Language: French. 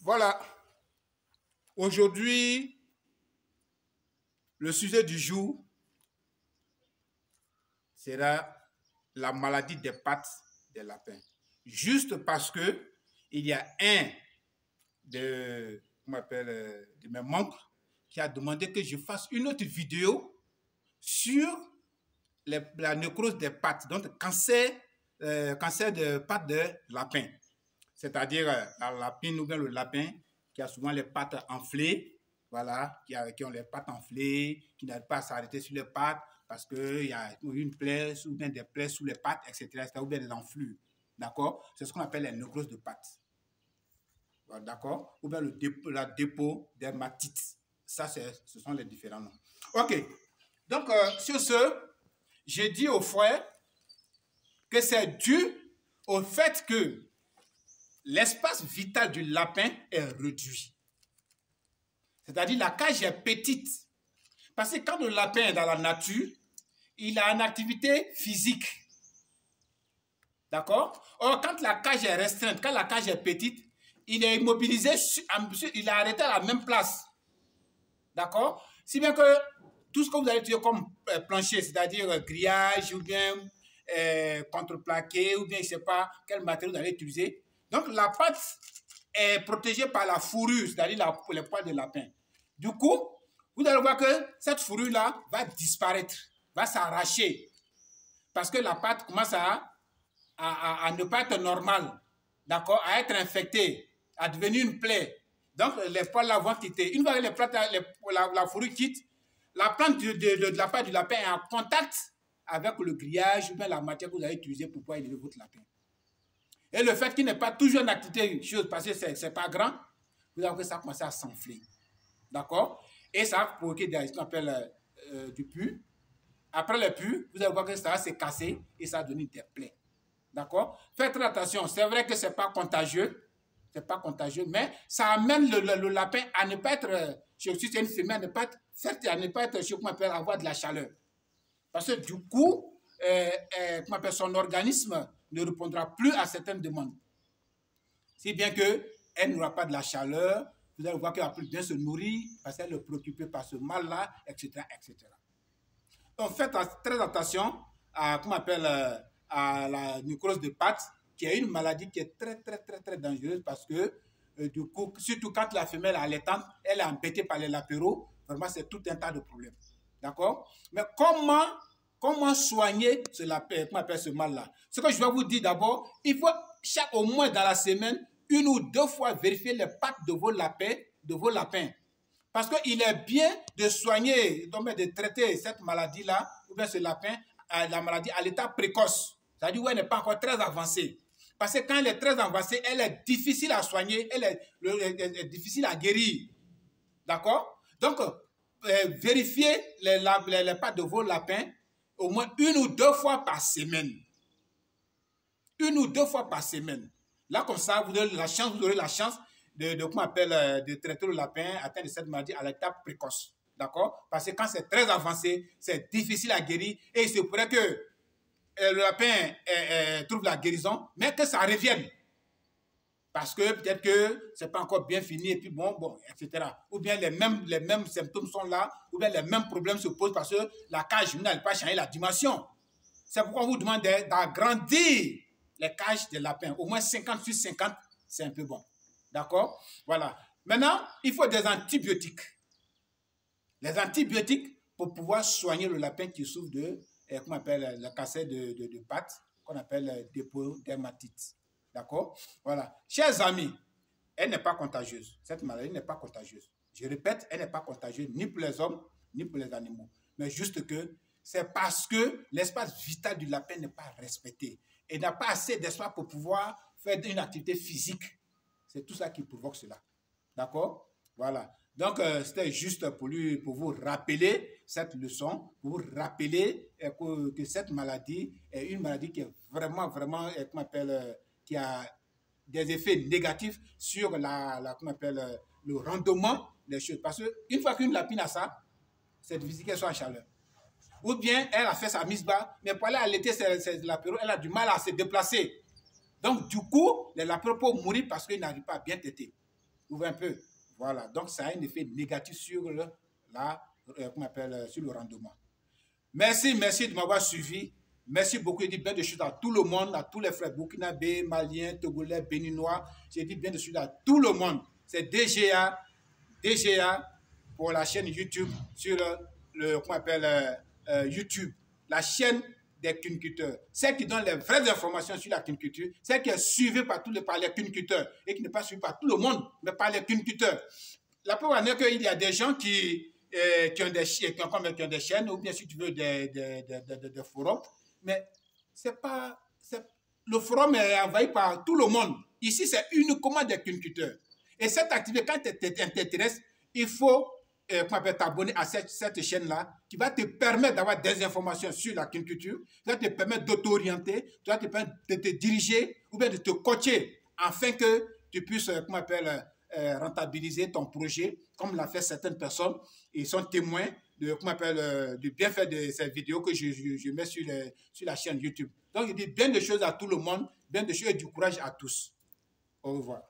Voilà. Aujourd'hui, le sujet du jour sera la maladie des pattes des lapins. Juste parce que il y a un de mes membres qui a demandé que je fasse une autre vidéo sur la nécrose des pattes, donc cancer de pattes de lapin. C'est-à-dire la lapine ou bien le lapin qui a souvent les pattes enflées, voilà, qui ont les pattes enflées, qui n'arrivent pas à s'arrêter sur les pattes parce qu'il y a une plaie ou bien des plaies sous les pattes, etc., ou bien des enflures. D'accord? C'est ce qu'on appelle la nécrose de pattes. D'accord? Ou bien la dépôt dermatite. Ça, ce sont les différents noms. OK. Donc, sur ce, j'ai dit au frère que c'est dû au fait que l'espace vital du lapin est réduit. C'est-à-dire la cage est petite. Parce que quand le lapin est dans la nature, il a une activité physique. D'accord? Or, quand la cage est restreinte, quand la cage est petite, il est immobilisé, il est arrêté à la même place. D'accord? Si bien que tout ce que vous allez utiliser comme plancher, c'est-à-dire grillage ou bien contreplaqué ou bien je ne sais pas quel matériau vous allez utiliser. Donc la patte est protégée par la fourrure, c'est-à-dire les poils de lapin. Du coup, vous allez voir que cette fourrure-là va disparaître, va s'arracher. Parce que la patte commence à ne pas être normale, d'accord, à être infectée, à devenir une plaie. Donc les poils là vont quitter. Une fois que la fourrure quitte, la plante de la patte du lapin est en contact avec le grillage ou bien la matière que vous allez utiliser pour pouvoir élever votre lapin. Et le fait qu'il n'est pas toujours en activité, parce que ce n'est pas grand, vous allez voir que ça commence à s'enfler. D'accord? Et ça va provoquer ce qu'on appelle du pus. Après le pus, vous allez voir que ça va se casser et ça va donner des plaies. D'accord? Faites très attention. C'est vrai que ce n'est pas contagieux. C'est pas contagieux, mais ça amène le lapin à ne pas être, si c'est une femelle, à ne pas être, je m'appelle, avoir de la chaleur. Parce que du coup, son organisme ne répondra plus à certaines demandes. Si bien qu'elle n'aura pas de la chaleur, vous allez voir qu'elle va plus bien se nourrir parce qu'elle est préoccupée par ce mal-là, etc., etc. Donc faites très attention à, à la nécrose de pattes, qui est une maladie qui est très dangereuse parce que, du coup, surtout quand la femelle est allaitante, elle est embêtée par les latéraux, vraiment c'est tout un tas de problèmes. D'accord? Mais comment soigner ce mal-là? Ce que je vais vous dire d'abord, il faut au moins dans la semaine, 1 ou 2 fois vérifier les pattes de vos lapins. Parce qu'il est bien de soigner, donc de traiter cette maladie-là, ou bien ce lapin, la maladie à l'état précoce. C'est-à-dire où elle n'est pas encore très avancée. Parce que quand elle est très avancée, elle est difficile à soigner, elle est difficile à guérir. D'accord? Donc, vérifiez les pattes de vos lapins au moins 1 ou 2 fois par semaine. 1 ou 2 fois par semaine. Là, comme ça, vous aurez la chance de traiter le lapin atteint de cette maladie à l'étape précoce. D'accord? Parce que quand c'est très avancé, c'est difficile à guérir et il se pourrait que le lapin trouve la guérison, mais que ça revienne. Parce que peut-être que ce n'est pas encore bien fini et puis bon, etc. Ou bien les mêmes symptômes sont là, ou bien les mêmes problèmes se posent parce que la cage n'arrive pas à changer la dimension. C'est pourquoi on vous demande d'agrandir les cages des lapins. Au moins 50 sur 50, c'est un peu bon. D'accord? Voilà. Maintenant, il faut des antibiotiques. Les antibiotiques pour pouvoir soigner le lapin qui souffre de, le cancer de pattes, qu'on appelle dépôt dermatite. D'accord? Voilà. Chers amis, elle n'est pas contagieuse. Cette maladie n'est pas contagieuse. Je répète, elle n'est pas contagieuse ni pour les hommes, ni pour les animaux. Mais juste que c'est parce que l'espace vital du lapin n'est pas respecté. Et n'a pas assez d'espace pour pouvoir faire une activité physique. C'est tout ça qui provoque cela. D'accord? Voilà. Donc, c'était juste pour vous rappeler cette leçon, pour vous rappeler que cette maladie est une maladie qui est vraiment, qui a des effets négatifs sur le rendement des choses. Parce qu'une fois qu'une lapine a ça, c'est difficile qu'elle soit en chaleur. Ou bien, elle a fait sa mise bas, mais pour aller allaiter ses lapéraux, elle a du mal à se déplacer. Donc, du coup, les lapéraux peuvent mourir parce qu'ils n'arrivent pas à bien téter. Vous voyez un peu. Voilà. Donc, ça a un effet négatif sur sur le rendement. Merci de m'avoir suivi. Merci beaucoup. Je dis bien de choses à tout le monde, à tous les frères burkinabés, maliens, togolais, béninois. J'ai dit bien de choses à tout le monde. C'est DGA pour la chaîne YouTube sur YouTube, la chaîne des cuniculteurs. Celle qui donne les vraies informations sur la cuniculture, celle qui est suivie par les cuniculteurs et qui n'est pas suivie par tout le monde, mais par les cuniculteurs. La preuve en est qu'il y a des gens qui ont des chaînes, ou bien si tu veux des forums, mais le forum est envahi par tout le monde. Ici, c'est uniquement des cuniculteurs. Et cette activité, quand tu t'intéresses, il faut t'abonner à cette chaîne-là qui va te permettre d'avoir des informations sur la cuniculture, qui va te permettre d'auto-orienter, qui va te permettre de te diriger ou bien de te coacher afin que tu puisses rentabiliser ton projet, comme l'a fait certaines personnes. Ils sont témoins du bienfait de ces vidéos que je mets sur la chaîne YouTube. Donc, je dis bien de choses à tout le monde, bien de choses et du courage à tous. Au revoir.